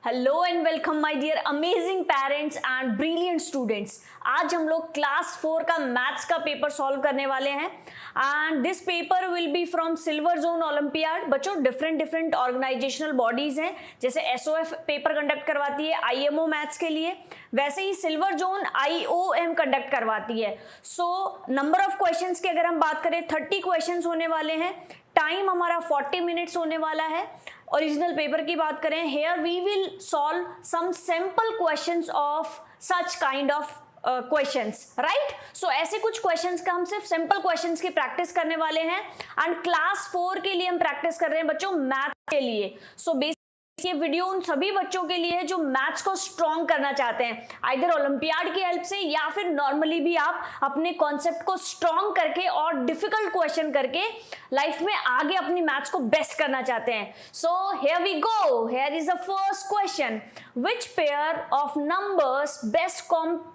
Hello and welcome my dear amazing parents and brilliant students. आज हम लोग class 4 का मैथ्स का पेपर सॉल्व करने वाले हैं and this paper will be from silver zone olympiad. बच्चों डिफरेंट ऑर्गेनाइजेशनल बॉडीज हैं, जैसे एसओएफ पेपर कंडक्ट करवाती है आईएमओ मैथ्स के लिए, वैसे ही सिल्वर जोन आईओएम कंडक्ट करवाती है। सो नंबर ऑफ क्वेश्चंस की अगर हम बात करें 30 क्वेश्चंस होने वाले हैं। टाइम हमारा 40 मिनट्स होने वाला है। ओरिजिनल पेपर की बात करें, here we will solve some simple questions of such kind of questions, right. So ऐसे कुछ क्वेश्चंस का हम सिर्फ सिंपल क्वेश्चंस की प्रैक्टिस करने वाले हैं एंड क्लास 4 के लिए हम प्रैक्टिस कर रहे हैं बच्चों मैथ के लिए। सो ये वीडियो उन सभी बच्चों के लिए है जो मैथ्स को स्ट्रॉन्ग करना चाहते हैं, आइदर ओलंपियाड की हेल्प से या फिर नॉर्मली भी आप अपने कॉन्सेप्ट को स्ट्रॉन्ग करके और डिफिकल्ट क्वेश्चन करके लाइफ में आगे अपनी मैथ्स को बेस्ट करना चाहते हैं। So here we go, here is the first question, which pair of numbers best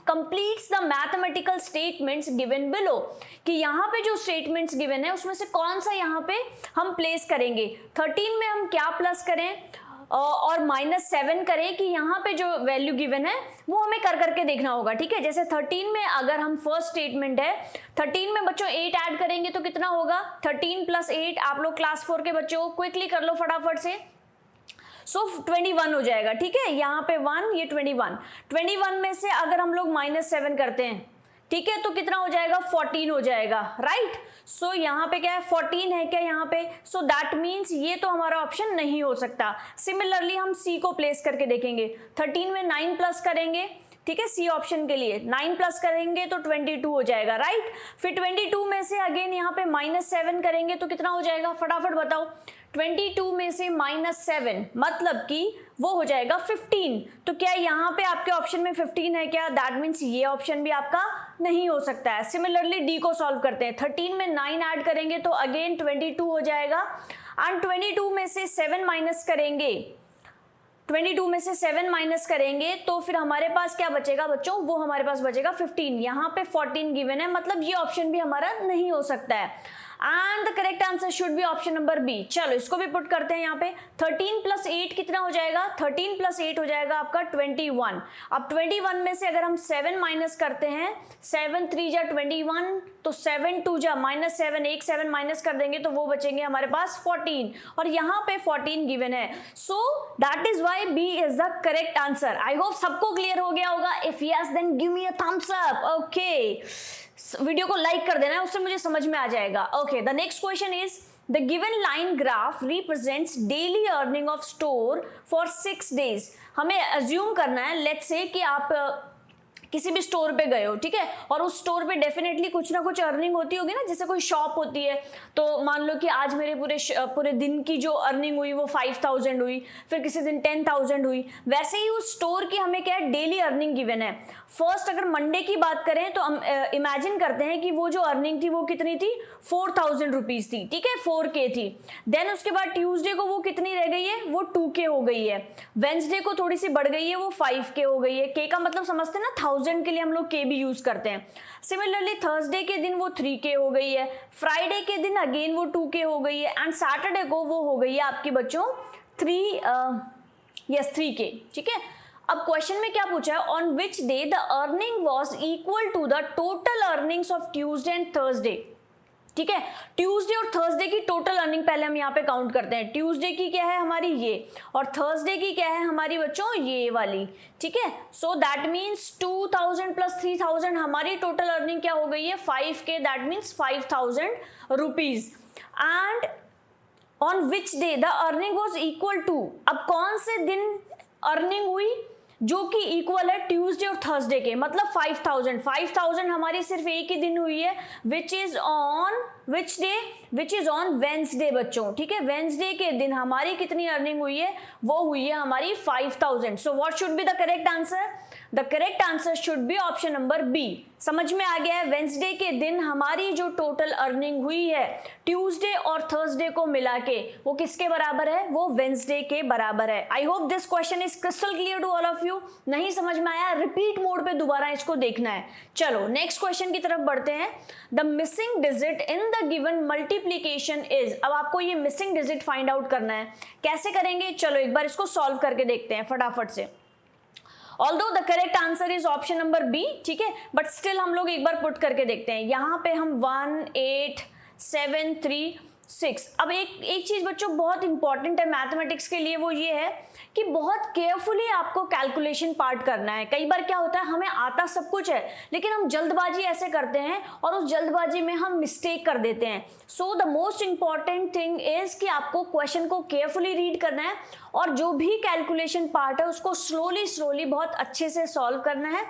completes the mathematical statements given below. कि यहाँ पे जो स्टेटमेंट्स गिवन है उसमें से कौन सा यहाँ पे हम प्लेस करेंगे। 13 में हम क्या प्लस करें और -7 करें कि यहाँ पे जो वैल्यू गिवन है वो हमें कर करके देखना होगा, ठीक है। जैसे 13 में अगर हम फर्स्ट स्टेटमेंट है 13 में बच्चों 8 ऐड करेंगे तो कितना होगा 13 + 8। आप लोग क्लास 4 के बच्चों क्विकली कर लो फटाफट से। सो 21 हो जाएगा, ठीक है। यहाँ पे 1, ये 21 में से अगर हम लोग -7 करते हैं, ठीक है, तो कितना हो जाएगा 14 हो जाएगा, राइट। सो यहाँ पे क्या है 14 है क्या यहाँ पे। सो दैट मीन्स ये तो हमारा ऑप्शन नहीं हो सकता। सिमिलरली हम सी को प्लेस करके देखेंगे। 13 में 9 प्लस करेंगे, ठीक है, सी ऑप्शन के लिए 9 प्लस करेंगे तो 22 हो जाएगा, राइट। फिर 22 में से अगेन यहाँ पे -7 करेंगे तो कितना हो जाएगा फटाफट बताओ। 22 में से -7 मतलब कि वो हो जाएगा 15। तो क्या यहाँ पे आपके ऑप्शन में 15 है क्या। दैट मीन्स ये ऑप्शन भी आपका नहीं हो सकता है। सिमिलरली डी को सॉल्व करते हैं। 13 में 9 ऐड करेंगे तो अगेन 22 हो जाएगा एंड 22 में से 7 माइनस करेंगे, 22 में से 7 माइनस करेंगे तो फिर हमारे पास क्या बचेगा बच्चों, वो हमारे पास बचेगा 15। यहाँ पे 14 गिवन है, मतलब ये ऑप्शन भी हमारा नहीं हो सकता है and the correct answer should be option number B. चलो इसको भी पुट करते हैं यहाँ पे। 13 + 8 कितना हो जाएगा, 13 + 8 हो जाएगा आपका 21। अब 21 में से अगर हम 7 माइनस करते हैं, 7 3 जा 21, तो 7 2 जा -7, एक 7 माइनस कर देंगे तो वो बचेंगे हमारे पास 14 और यहाँ पे 14 गिवन है। So that is why B is the correct answer. I hope सबको क्लियर हो गया होगा। If yes then give me a thumbs up. Okay, video को लाइक कर देना है, उससे मुझे समझ में आ जाएगा। Okay, the next question is the given line graph represents daily earning of store for 6 days। हमें अज्यूम करना है, लेट्स से कि आप किसी भी स्टोर पे गए हो, ठीक है, और उस स्टोर पे डेफिनेटली कुछ ना कुछ अर्निंग होती होगी ना। जैसे कोई शॉप होती है तो मान लो कि आज मेरे पूरे दिन की जो अर्निंग हुई वो 5000 हुई, फिर किसी दिन 10000 हुई। वैसे ही उस स्टोर की हमें क्या है डेली अर्निंग गिवन है। फर्स्ट अगर मंडे की बात करें तो हम इमेजिन करते हैं कि वो जो अर्निंग थी वो कितनी थी 4000 रुपीज थी, ठीक है, 4K थी। देन उसके बाद ट्यूसडे को वो कितनी रह गई है, वो 2K हो गई है। वेंसडे को थोड़ी सी बढ़ गई है, वो 5K हो गई है। के का मतलब समझते हैं ना, 1000 के लिए हम लोग के भी यूज करते हैं। सिमिलरली थर्सडे के दिन वो 3K हो गई है, फ्राइडे के दिन अगेन वो 2K हो गई है एंड सैटरडे को वो हो गई है आपकी बच्चों 3K, ठीक है। अब क्वेश्चन में क्या पूछा है, on which day the earning was equal to the total earnings of Tuesday and Thursday, ठीक है। ट्यूसडे और थर्सडे की टोटल अर्निंग पहले हम यहाँ पे काउंट करते हैं। ट्यूसडे की क्या है हमारी ये, और थर्सडे की क्या है हमारी बच्चों ये वाली, ठीक है। सो दैट मीन्स 2000 + 3000 हमारी टोटल अर्निंग क्या हो गई है 5K, that means 5000 rupees. And on which day the earning was equal to, अब कौन से दिन अर्निंग हुई जो कि इक्वल है ट्यूसडे और थर्सडे के, मतलब 5000 हमारी सिर्फ एक ही दिन हुई है, which is on which day, which is on Wednesday बच्चों, ठीक है। वेंसडे के दिन हमारी कितनी अर्निंग हुई है, वो हुई है हमारी 5000। So what should be the correct answer, the correct answer should be option number B समझ में आ गया है? वेंसडे के दिन हमारी जो टोटल अर्निंग हुई है ट्यूसडे और थर्सडे को मिला के वो किसके बराबर है? वो वेंसडे के बराबर है। I hope this question is crystal clear to all of you. नहीं समझ में आया, रिपीट मोड पे दोबारा इसको देखना है। चलो नेक्स्ट क्वेश्चन की तरफ बढ़ते हैं। The missing digit in the given multiplication is. अब आपको ये मिसिंग डिजिट फाइंड आउट करना है। कैसे करेंगे? चलो एक बार इसको सॉल्व करके देखते हैं फटाफट से। Although the correct answer is option number B, ठीक है, बट स्टिल हम लोग एक बार पुट करके देखते हैं। यहाँ पे हम 1 8 7 3 6। अब एक चीज बच्चों बहुत इंपॉर्टेंट है मैथमेटिक्स के लिए, वो ये है कि बहुत केयरफुली आपको कैलकुलेशन पार्ट करना है। कई बार क्या होता है, हमें आता सब कुछ है लेकिन हम जल्दबाजी ऐसे करते हैं और उस जल्दबाजी में हम मिस्टेक कर देते हैं। So the most important thing is कि आपको क्वेश्चन को केयरफुली रीड करना है और जो भी कैलकुलेशन पार्ट है उसको स्लोली बहुत अच्छे से सॉल्व करना है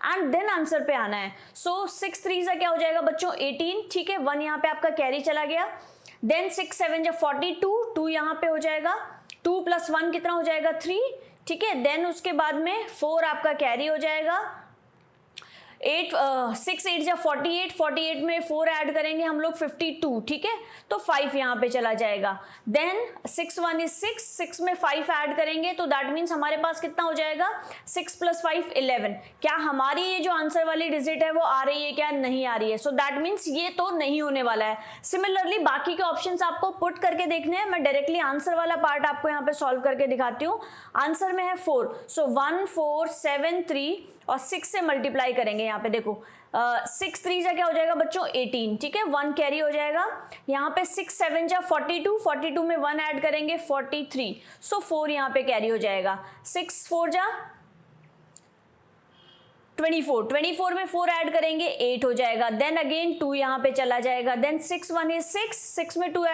एंड देन आंसर पे आना है। सो 6 3 से क्या हो जाएगा बच्चों? 18, ठीक है, 1 यहाँ पे आपका कैरी चला गया। देन 6 7 जा 42, 2 यहाँ पे हो जाएगा, 2 + 1 कितना हो जाएगा? 3, ठीक है। देन उसके बाद में 4 आपका कैरी हो जाएगा। 6 8 जा 48, 48 में 4 ऐड करेंगे हम लोग 52, ठीक है, तो 5 यहाँ पे चला जाएगा। देन 6 1 is 6, 6 में 5 ऐड करेंगे तो दैट मीन्स हमारे पास कितना हो जाएगा? 6 + 5 11। क्या हमारी ये जो आंसर वाली डिजिट है वो आ रही है क्या? नहीं आ रही है। सो दैट मीन्स ये तो नहीं होने वाला है। सिमिलरली बाकी के ऑप्शंस आपको पुट करके देखने हैं। मैं डायरेक्टली आंसर वाला पार्ट आपको यहाँ पे सॉल्व करके दिखाती हूँ। आंसर में है 4, सो 1 4 7 3 और 6 से मल्टीप्लाई करेंगे। यहाँ पे देखो 6 3 जा क्या हो जाएगा बच्चों? 18, ठीक है, 1 कैरी हो जाएगा। यहाँ पे 6 7 जा 42, 42 में 1 ऐड करेंगे 43, सो 4 यहाँ पे कैरी हो जाएगा। 6 4 जा 24, 24 में 4 ऐड करेंगे 8 हो जाएगा। देन अगेन 2 यहाँ पे चला जाएगा। देन 6 1 is 6, 6 में 2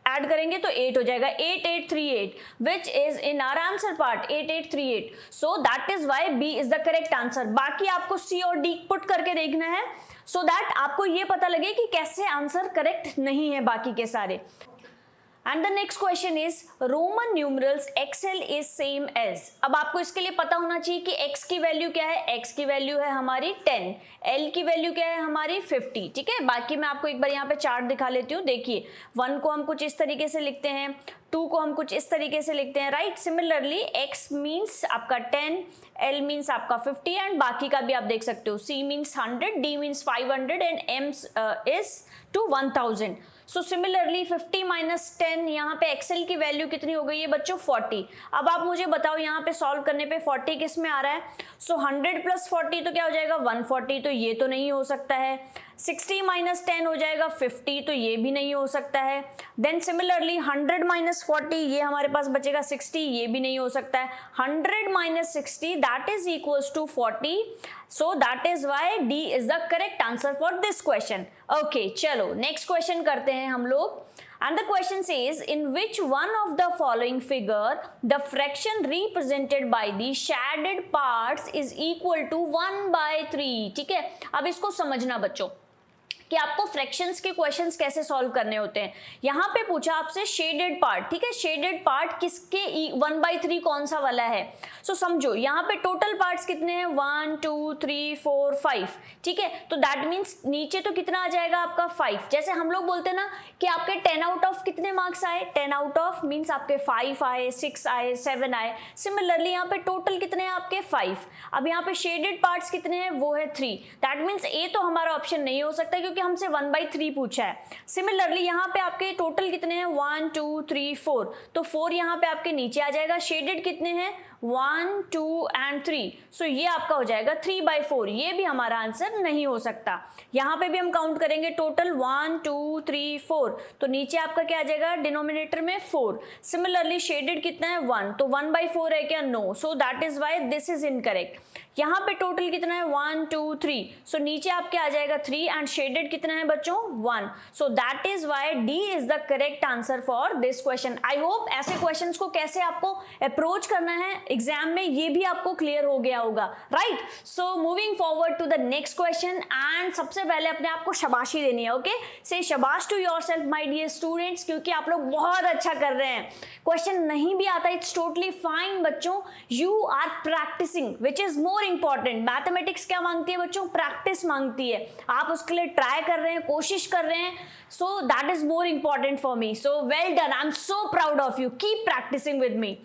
ऐड करेंगे तो 8 हो जाएगा। 8 8 3 8 which is in our answer part 8 8 3 8। So that is why B is the correct answer. बाकी आपको सी और डी पुट करके देखना है सो दैट आपको ये पता लगे कि कैसे आंसर करेक्ट नहीं है बाकी के सारे। And the next question is Roman numerals XL is same as. अब आपको इसके लिए पता होना चाहिए कि x की वैल्यू क्या है। x की वैल्यू है हमारी 10, L की वैल्यू क्या है हमारी 50, ठीक है। बाकी मैं आपको एक बार यहाँ पे चार्ट दिखा लेती हूँ। देखिए 1 को हम कुछ इस तरीके से लिखते हैं, 2 को हम कुछ इस तरीके से लिखते हैं, राइट। सिमिलरली x मीन्स आपका 10, L मीन्स आपका 50 एंड बाकी का भी आप देख सकते हो। C means 100, D means 500 and M is to 1000। So similarly 50 - 10 यहाँ पे XL की वैल्यू कितनी हो गई है बच्चों? 40। अब आप मुझे बताओ यहाँ पे सॉल्व करने पे 40 किस में आ रहा है? सो 100 + 40 तो क्या हो जाएगा? 140, तो ये तो नहीं हो सकता है। 60 - 10 हो जाएगा 50, तो ये भी नहीं हो सकता है। देन सिमिलरली 100 - 40 ये हमारे पास बचेगा 60, ये भी नहीं हो सकता है। 100 - 60 that is equals to 40। So that is why D is the correct answer for this question. Okay चलो नेक्स्ट क्वेश्चन करते हैं हम लोग। And the question says, in which one of the following figure the fraction represented by the shaded parts is equal to 1/3? ठीक है, अब इसको समझना बच्चों कि आपको फ्रैक्शंस के क्वेश्चंस कैसे सॉल्व करने होते हैं। यहाँ पे पूछा आपसे शेडेड पार्ट, ठीक है, शेडेड पार्ट किसके 1/3 कौन सा वाला है? सो समझो यहाँ पे टोटल पार्ट्स कितने हैं? 1 2 3 4 5, ठीक है, तो दैट मीन्स नीचे तो कितना आ जाएगा आपका 5। जैसे हम लोग बोलते हैं ना कि आपके 10 आउट ऑफ कितने मार्क्स आए? 10 आउट ऑफ मीन्स आपके 5 आए, 6 आए, 7 आए। सिमिलरली यहाँ पे टोटल कितने हैं आपके? 5। अब यहाँ पे शेडेड पार्ट्स कितने हैं? वो है 3। दैट मीन्स ए तो हमारा ऑप्शन नहीं हो सकता क्योंकि हमसे 1/3 पूछा है। सिमिलरली यहाँ पे आपके टोटल कितने हैं? 1 2 3 4, तो 4 यहाँ पे आपके नीचे आ जाएगा। शेडेड कितने हैं? 1 2 एंड 3, सो ये आपका हो जाएगा 3/4। ये भी हमारा आंसर नहीं हो सकता। यहाँ पे भी हम काउंट करेंगे टोटल 1 2 3 4, तो नीचे आपका क्या आ जाएगा? डिनोमिनेटर में 4। सिमिलरली शेडेड कितना है? 1, तो 1/4 है क्या? No. So that is why this is incorrect. यहाँ पे टोटल कितना है? 1 2 3, सो नीचे आपके आ जाएगा 3 एंड शेडेड कितना है बच्चों? 1। So that is why D is the correct answer for this question. I hope ऐसे क्वेश्चंस को कैसे आपको अप्रोच करना है एग्जाम में ये भी आपको क्लियर हो गया होगा, right. So moving forward to the next question, and सबसे पहले अपने आप को शाबाशी देनी है, ओके। से शाबाश to yourself my dear students, क्योंकि आप लोग बहुत अच्छा कर रहे हैं। क्वेश्चन नहीं भी आता, इट्स टोटली फाइन बच्चों, you are practising which is more important. Mathematics क्या मांगती है बच्चों? प्रैक्टिस मांगती है। आप उसके लिए ट्राई कर रहे हैं, कोशिश कर रहे हैं, सो that is more important for me. So well done, I am so proud of you. Keep practicing with me.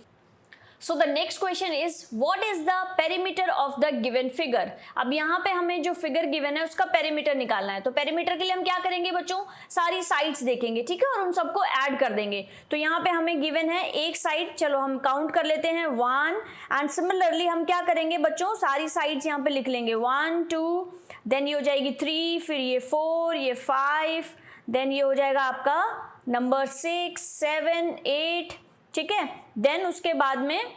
So the next question is, what is the perimeter of the given figure? अब यहाँ पे हमें जो figure given है उसका perimeter निकालना है। तो पेरीमीटर के लिए हम क्या करेंगे बच्चों? सारी साइड्स देखेंगे, ठीक है, और उन सबको ऐड कर देंगे। तो यहाँ पे हमें गिवन है एक साइड, चलो हम काउंट कर लेते हैं 1, एंड सिमिलरली हम क्या करेंगे बच्चों? सारी साइड्स यहाँ पे लिख लेंगे 1 2, देन ये हो जाएगी 3, फिर ये 4, ये 5, देन ये हो जाएगा आपका नंबर 6 7 8, ठीक है। देन उसके बाद में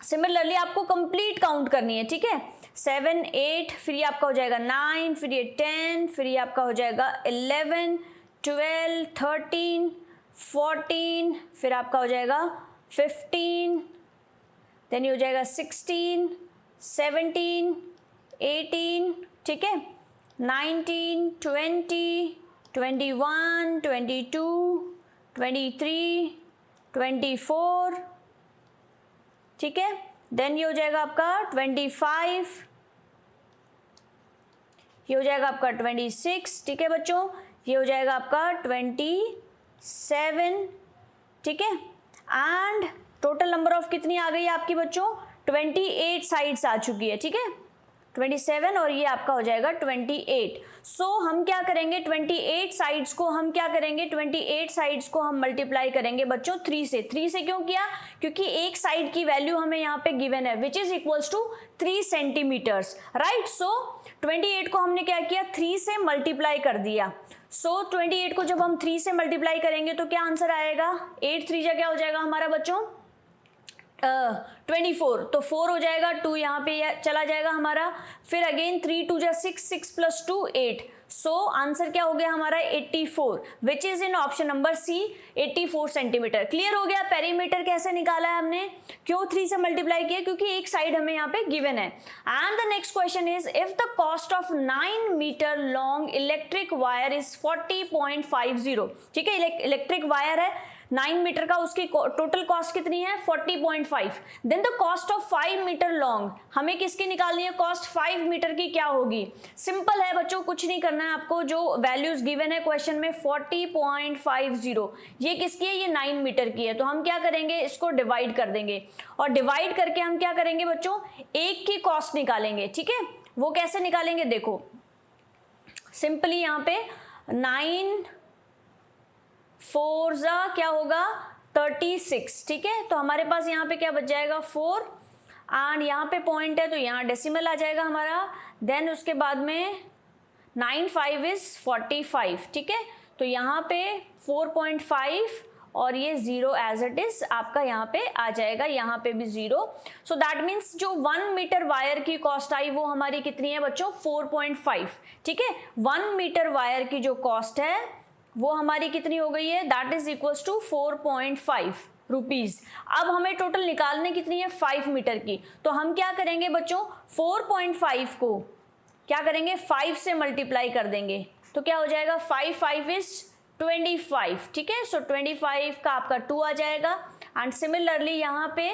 सिमिलरली आपको कंप्लीट काउंट करनी है, ठीक है। 7 8, फिर ये आपका हो जाएगा 9, फिर ये 10, फिर ये आपका हो जाएगा 11 12 13 14, फिर आपका हो जाएगा 15, देन ये हो जाएगा 16 17 18, ठीक है, 19 20 21 22 23 24, ठीक है। देन ये हो जाएगा आपका 25, ये हो जाएगा आपका 26, ठीक है बच्चों, ये हो जाएगा आपका 27, ठीक है। एंड टोटल नंबर ऑफ कितनी आ गई है आपकी बच्चों? 28 साइड्स आ चुकी है, ठीक है। 27 और ये आपका हो जाएगा 28। सो हम क्या करेंगे? 28 साइड्स को हम क्या करेंगे? 28 साइड्स को हम मल्टीप्लाई करेंगे बच्चों 3 से। 3 से क्यों किया? क्योंकि एक साइड की वैल्यू हमें यहाँ पे गिवन है which is equals to 3 centimetres, right. So 28 को हमने क्या किया? 3 से मल्टीप्लाई कर दिया। सो 28 को जब हम 3 से मल्टीप्लाई करेंगे तो क्या आंसर आएगा? 8 3 जा क्या हो जाएगा हमारा बच्चों? 24, तो 4 हो जाएगा, 2 यहाँ पे चला जाएगा हमारा, फिर अगेन 3 2 जा 6, 6 + 2 8। सो आंसर क्या हो गया हमारा? 84, which is in option number C, 84 centimetre. Clear हो गया? पेरीमीटर कैसे निकाला है हमने? क्यों 3 से मल्टीप्लाई किया? क्योंकि एक साइड हमें यहाँ पे गिवन है। And the next question is, if the cost of 9 metre long electric wire is 40.50, ठीक है, इलेक्ट्रिक वायर है 9 मीटर का, उसकी टोटल कॉस्ट कितनी है? 40.5। Then the cost of 5 metre long, हमें किसकी निकालनी है? कॉस्ट 5 मीटर की क्या होगी? सिंपल है बच्चों, कुछ नहीं करना है आपको, जो वैल्यूज गिवन है क्वेश्चन में 40.50, ये किसकी है? ये 9 मीटर की है। तो हम क्या करेंगे? इसको डिवाइड कर देंगे, और डिवाइड करके हम क्या करेंगे बच्चों? एक की कॉस्ट निकालेंगे, ठीक है। वो कैसे निकालेंगे? देखो सिंपली यहाँ पे 9 4 जा क्या होगा? 36, ठीक है। तो हमारे पास यहाँ पे क्या बच जाएगा? 4, एंड यहाँ पे पॉइंट है तो यहाँ डेसिमल आ जाएगा हमारा। देन उसके बाद में 9 5 इज 45, ठीक है। तो यहाँ पे 4.5 और ये 0 एज इट इज आपका यहाँ पे आ जाएगा, यहाँ पे भी 0। सो दैट मीन्स जो 1 मीटर वायर की कॉस्ट आई वो हमारी कितनी है बच्चों? 4.5, ठीक है। 1 मीटर वायर की जो कॉस्ट है वो हमारी कितनी हो गई है? That is equals to 4.5 rupees. अब हमें टोटल निकालने कितनी है? 5 मीटर की। तो हम क्या करेंगे बच्चों? 4.5 को क्या करेंगे? 5 से मल्टीप्लाई कर देंगे, तो क्या हो जाएगा? 5 5 इज 25, ठीक है। सो 25 का आपका 2 आ जाएगा, एंड सिमिलरली यहाँ पे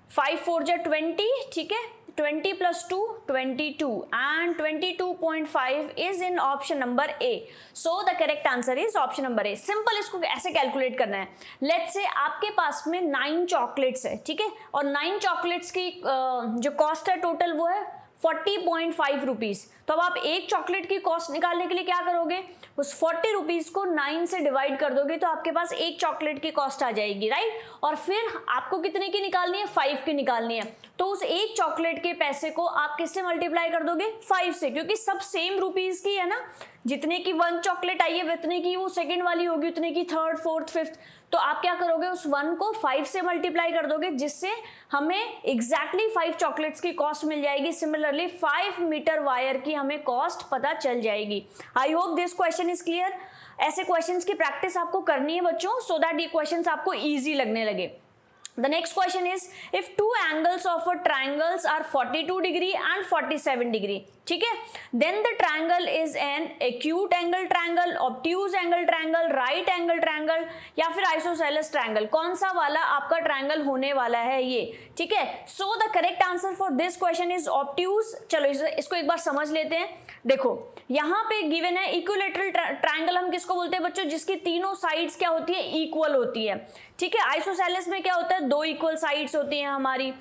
5 4 जा 20, ठीक है, 20 + 2 22, and 22.5 is in option number A. So the correct answer is option number A. Simple इसको ऐसे कैलकुलेट करना है। लेट्स से आपके पास में 9 चॉकलेट्स है, ठीक है, और 9 चॉकलेट्स की जो कॉस्ट है टोटल वो है 40.5 रुपीज। तो अब आप एक चॉकलेट की कॉस्ट निकालने के लिए क्या करोगे? उस 40 रुपीज को 9 से डिवाइड कर दोगे तो आपके पास एक चॉकलेट की कॉस्ट आ जाएगी, राइट। और फिर आपको कितने की निकालनी है? 5 की निकालनी है। तो उस एक चॉकलेट के पैसे को आप किससे मल्टीप्लाई कर दोगे? 5 से, क्योंकि सब सेम रुपीज की है ना। जितने की 1 चॉकलेट आई है उतने की वो सेकंड वाली होगी, उतने की थर्ड फोर्थ फिफ्थ। तो आप क्या करोगे? उस 1 को 5 से मल्टीप्लाई कर दोगे, जिससे हमें एग्जैक्टली 5 चॉकलेट्स की कॉस्ट मिल जाएगी। सिमिलरली 5 मीटर वायर की हमें कॉस्ट पता चल जाएगी। आई hope this question is clear. ऐसे क्वेश्चंस की प्रैक्टिस आपको करनी है बच्चों, सो दैट ये क्वेश्चंस आपको इजी लगने लगे। The next question is, if two angles of a triangles are 42 degree and 47 degree, ठीक है, then the triangle is an acute angle triangle, obtuse angle triangle, right angle triangle या फिर isosceles triangle, कौन सा वाला आपका triangle होने वाला है ये, ठीक है. So the correct answer for this question is obtuse. चलो इसको एक बार समझ लेते हैं. देखो यहाँ पे गिवन है इक्विलेटरल ट्रायंगल, हम किसको बोलते हैं बच्चों, जिसकी तीनों साइड्स क्या होती है, इक्वल होती है, ठीक है. आइसोसेलेस में क्या होता है, दो इक्वल साइड्स होती हैं हमारी.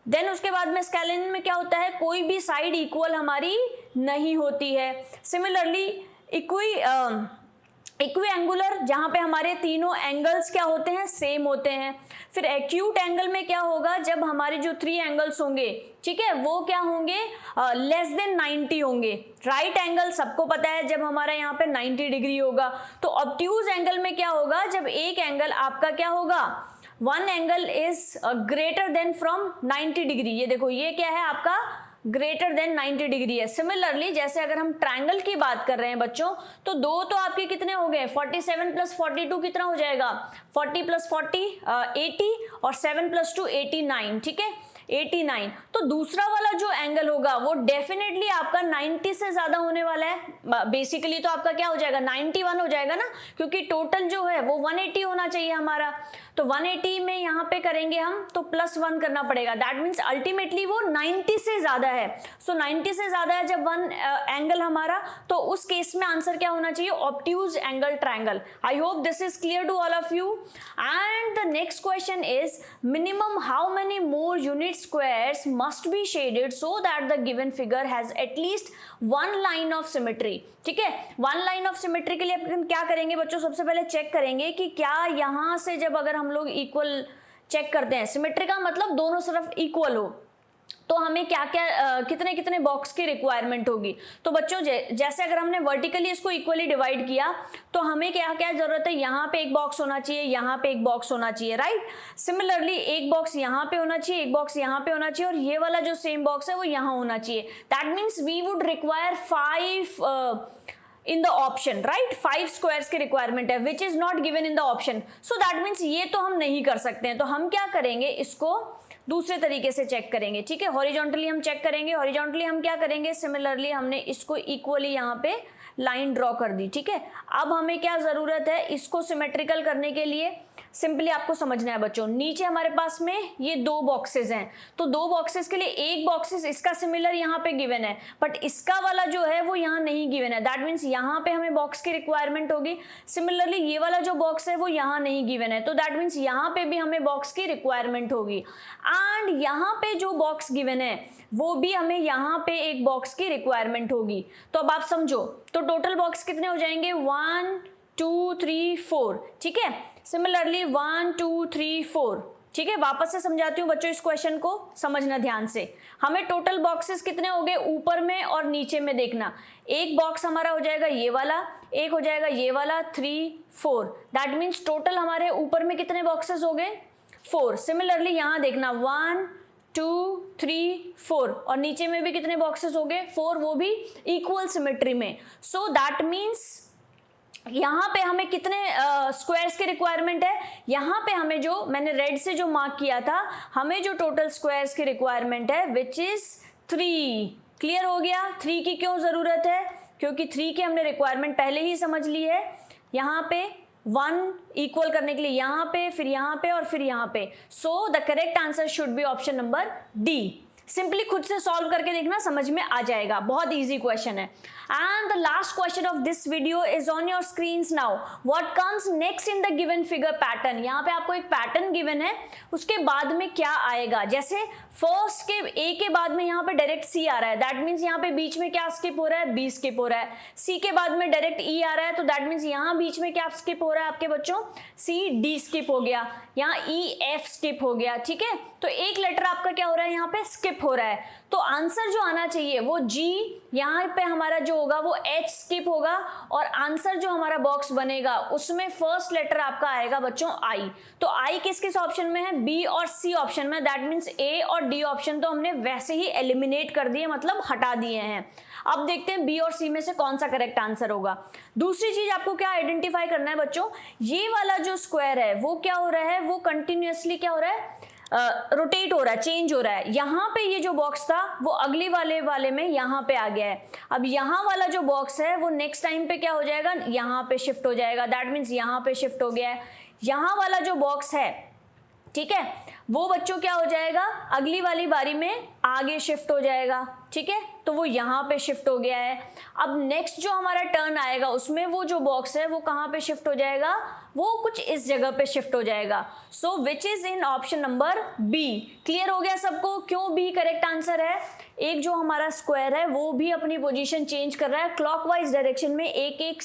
देन उसके बाद में स्केलेन में क्या होता है, कोई भी साइड इक्वल हमारी नहीं होती है. सिमिलरली इक्विएंगुलर, जहां पे हमारे तीनों एंगल्स क्या होते हैं, सेम होते हैं. फिर एक्यूट एंगल में क्या होगा, जब हमारे जो 3 एंगल्स होंगे, ठीक है, वो क्या होंगे, लेस देन 90 होंगे. राइट एंगल सबको पता है जब हमारा यहाँ पे 90 डिग्री होगा. तो ऑब्ट्यूज एंगल में क्या होगा, जब एक एंगल आपका क्या होगा, one angle is greater than from 90 degree. ये देखो ये क्या है आपका, ग्रेटर देन 90 डिग्री है. सिमिलरली जैसे अगर हम ट्रायंगल की बात कर रहे हैं बच्चों, तो दो तो आपके कितने हो गए, 47 प्लस 42 कितना हो जाएगा, 40 प्लस 40 80 और 7 प्लस 2 89, ठीक है, 89. तो दूसरा वाला जो एंगल होगा वो डेफिनेटली आपका 90 से ज्यादा होने वाला है. बेसिकली तो आपका क्या हो जाएगा, 91 हो जाएगा ना, क्योंकि टोटल जो है वो 180 होना चाहिए हमारा. तो 180 में यहाँ पे करेंगे हम तो +1 करना पड़ेगा. दैट मीन्स अल्टीमेटली वो 90 से ज्यादा है. सो 90 से ज्यादा है जब वन एंगल हमारा, तो उस केस में आंसर क्या होना चाहिए, obtuse angle triangle. I hope this is clear to all of you. And the next question is, minimum how many more unit squares must be shaded so that the given figure has at least one line of symmetry. ठीक है, one line of symmetry के लिए अपन क्या करेंगे बच्चों, सबसे पहले check करेंगे कि क्या यहां से जब अगर हम लोग इक्वल चेक करते हैं, सिमेट्री का मतलब दोनों तरफ इक्वल हो, तो हमें क्या क्या कितने कितने बॉक्स की रिक्वायरमेंट होगी. तो बच्चों जैसे अगर हमने वर्टिकली इसको इक्वली डिवाइड किया, तो हमें क्या क्या जरूरत है, यहाँ पे एक बॉक्स होना चाहिए, यहाँ पे एक बॉक्स होना चाहिए, राइट. सिमिलरली एक बॉक्स यहाँ पे होना चाहिए, एक बॉक्स यहाँ पे होना चाहिए, और ये वाला जो सेम बॉक्स है वो यहाँ होना चाहिए. That means we would require 5 in the option, right. 5 squares की रिक्वायरमेंट है which is not given in the option. So that means ये तो हम नहीं कर सकते हैं. तो हम क्या करेंगे, इसको दूसरे तरीके से चेक करेंगे, ठीक है. हॉरिजॉन्टली हम चेक करेंगे. हॉरिजॉन्टली हम क्या करेंगे, सिमिलरली हमने इसको इक्वली यहाँ पे लाइन ड्रॉ कर दी, ठीक है. अब हमें क्या जरूरत है, इसको सिमेट्रिकल करने के लिए सिंपली आपको समझना है बच्चों, नीचे हमारे पास में ये 2 बॉक्सेस हैं, तो 2 बॉक्सेस के लिए एक बॉक्सेस इसका सिमिलर यहाँ पे गिवन है, बट इसका वाला जो है वो यहाँ नहीं गिवन है. दैट मीन्स यहाँ पे हमें बॉक्स की रिक्वायरमेंट होगी. सिमिलरली ये वाला जो बॉक्स है वो यहाँ नहीं गिवन है, तो दैट मीन्स यहाँ पे भी हमें बॉक्स की रिक्वायरमेंट होगी. एंड यहाँ पे जो बॉक्स गिवन है वो भी हमें यहाँ पे एक बॉक्स की रिक्वायरमेंट होगी. तो अब आप समझो, तो टोटल बॉक्स कितने हो जाएंगे, 1 2 3 4, ठीक है. सिमिलरली 1 2 3 4, ठीक है. वापस से समझाती हूँ बच्चों, इस क्वेश्चन को समझना ध्यान से. हमें टोटल बॉक्सेस कितने हो गए, ऊपर में और नीचे में देखना. एक बॉक्स हमारा हो जाएगा ये वाला, एक हो जाएगा ये वाला, 3 4. दैट मीन्स टोटल हमारे ऊपर में कितने बॉक्सेस हो गए, 4. सिमिलरली यहाँ देखना 1 2 3 4, और नीचे में भी कितने बॉक्सेस हो गए, 4, वो भी इक्वल सिमेट्री में. सो दैट मीन्स यहाँ पे हमें कितने स्क्वायर्स की रिक्वायरमेंट है, यहाँ पे हमें जो मैंने रेड से जो मार्क किया था, हमें जो टोटल स्क्वायर्स की रिक्वायरमेंट है विच इज 3. क्लियर हो गया. 3 की क्यों जरूरत है, क्योंकि 3 की हमने रिक्वायरमेंट पहले ही समझ ली है. यहाँ पे 1 इक्वल करने के लिए यहाँ पे, फिर यहाँ पे और फिर यहाँ पे. So the correct answer should be option number D. Simply खुद से सॉल्व करके देखना, समझ में आ जाएगा, बहुत इजी क्वेश्चन है. And the last question of this video is on your screens now. What comes next in the given figure pattern. यहाँ पे आपको एक पैटर्न गिवन है, उसके बाद में क्या आएगा. जैसे फर्स्ट के ए के बाद में यहाँ पे डायरेक्ट सी आ रहा है, दैट मीन्स यहाँ पे बीच में क्या स्किप हो रहा है, बी स्किप हो रहा है. सी के बाद में डायरेक्ट ई आ रहा है, तो दैट मीन्स यहाँ बीच में क्या स्किप हो रहा है आपके बच्चों, सी डी स्किप हो गया, यहाँ ई एफ स्किप हो गया, ठीक है. तो एक लेटर आपका आपका क्या हो रहा है, यहाँ पे स्किप हो रहा है। तो आंसर जो आना चाहिए वो जी, यहाँ पे हमारा जो होगा वो एच स्किप होगा, और आंसर जो हमारा बॉक्स बनेगा उसमें फर्स्ट लेटर आपका आएगा बच्चों आई। तो आई किस किस ऑप्शन में है, बी और सी ऑप्शन में, दैट मीन्स ए और डी ऑप्शन तो हमने वैसे ही एलिमिनेट कर दिए, मतलब हटा दिए हैं। अब देखते हैं बी और सी में से कौन सा करेक्ट आंसर होगा। दूसरी चीज आपको क्या आइडेंटिफाई करना है बच्चों, ये वाला जो स्क्वायर है वो क्या हो रहा है, वो कंटिन्यूअसली क्या हो रहा है, रोटेट हो रहा है, चेंज हो रहा है। यहाँ पे ये जो बॉक्स था वो अगली वाले में यहाँ पे आ गया है। अब यहाँ वाला जो बॉक्स है वो नेक्स्ट टाइम पे क्या हो जाएगा, यहाँ पे शिफ्ट हो जाएगा, दैट मीन्स यहाँ पे शिफ्ट हो गया है। यहाँ वाला जो बॉक्स है, ठीक है, वो बच्चों क्या हो जाएगा, अगली वाली बारी में आगे शिफ्ट हो जाएगा, ठीक है, तो वो यहाँ पे शिफ्ट हो गया है। अब नेक्स्ट जो हमारा टर्न आएगा उसमें वो जो बॉक्स है वो कहाँ पे शिफ्ट हो जाएगा, वो कुछ इस जगह पे शिफ्ट हो जाएगा। So which is in option number B. Clear हो गया सबको क्यों बी करेक्ट आंसर है। एक जो हमारा स्क्वायर है वो भी अपनी पोजीशन चेंज कर रहा है, क्लॉकवाइज डायरेक्शन में एक एक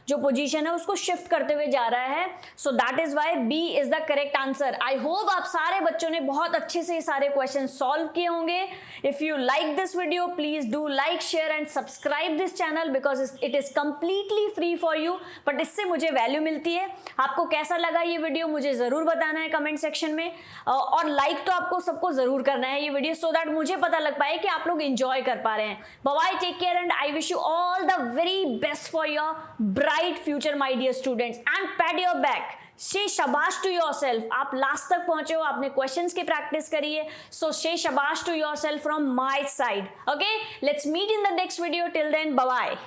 जो पोजीशन है उसको शिफ्ट करते हुए जा रहा है। So that is why B is the correct answer. I hope आप सारे बच्चों ने बहुत अच्छे से सारे क्वेश्चन सॉल्व किए होंगे। If you like this video please do like, share and subscribe this channel because it is completely free for you, but इससे मुझे वैल्यू मिलती है। आपको कैसा लगा ये वीडियो मुझे जरूर बताना है कमेंट सेक्शन में, और लाइक तो आपको सबको जरूर करना है ये वीडियो, सो दैट मुझे पता लग पाए कि आप लोग एंजॉय कर पा रहे हैं। Bye, take care and I wish you all the very best for your bright future my dear students, and pat your back, say शाबाश टू योरसेल्फ। आप लास्ट तक पहुंचे हो, आपने क्वेश्चंस की प्रैक्टिस करी है, सो से शाबाश to yourself from my side. Okay, let's meet in the next video, till then bye bye.